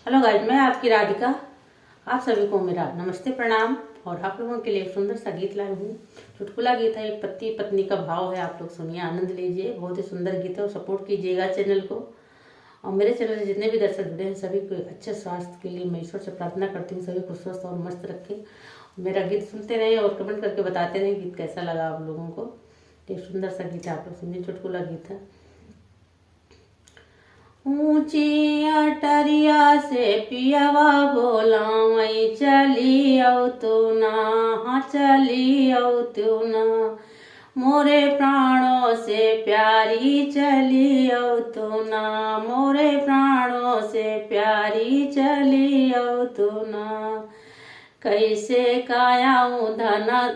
Hello guys, मैं आपकी राधिका। आप सभी को मेरा नमस्ते प्रणाम। और आप लोगों के लिए एक सुंदर सा गीत लाई हूँ। चुटकुला गीत है, एक पति पत्नी का भाव है। आप लोग सुनिए, आनंद लीजिए। बहुत ही सुंदर गीत है और सपोर्ट कीजिएगा चैनल को। और मेरे चैनल से जितने भी दर्शक जुड़े हैं सभी को अच्छे स्वास्थ्य के लिए मैं ईश्वर से प्रार्थना करती हूँ, सभी को स्वस्थ और मस्त रखें। मेरा गीत सुनते रहें और कमेंट करके बताते रहें गीत कैसा लगा आप लोगों को। एक सुंदर सा गीत है, आप लोग सुनिए। चुटकुला गीत है। ऊंची अटरिया से पियावा बोला, मैं चली औ तू ना, हाँ चली औ तू ना, मोरे प्राणों से प्यारी चली औ तू ना, मोरे प्राणों से प्यारी चली औ तू ना। कैसे कायाऊं धना,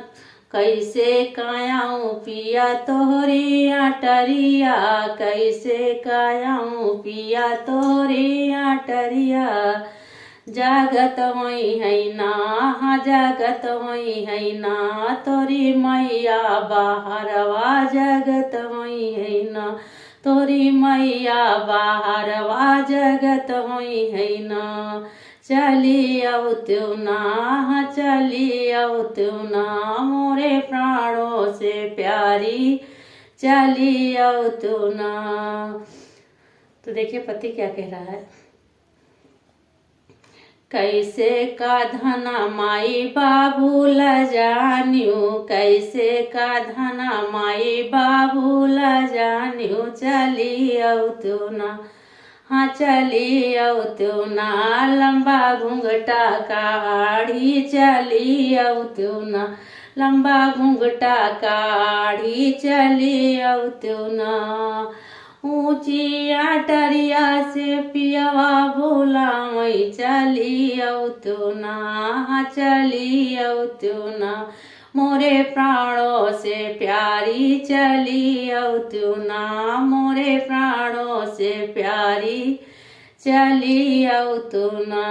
कैसे कायाऊं पिया तोहरी अटरिया, कैसे कायाऊं पिया तोहरी अटरिया, जागत होई है ना, हाँ जागत होई है ना, तोरी मैया बाहरवा जगत होई है ना, तोरी मैया बाहरवा जगत होई है ना। चली औ तू ना, चली औ तू ना, मोरे प्राणों से प्यारी चली औ तू ना। तो देखिए पति क्या कह रहा है। कैसे का धना माई बाबू ल जान्यू, कैसे का धना माई बाबू ल जान्यू, चली औ तू ना, हाँ चली औ तू ना, लंबा घूंघटा काढ़ी चली औ तू ना, लंबा घूंघटा काढ़ी चली औ तू ना। ऊंची अटरिया से पियावा बोला, मैं चली औ तू ना, हाँ चली औ तू ना, मोरे प्राणों से प्यारी चली औ तू ना, मोरे प्राणों से प्यारी चली औ तू ना।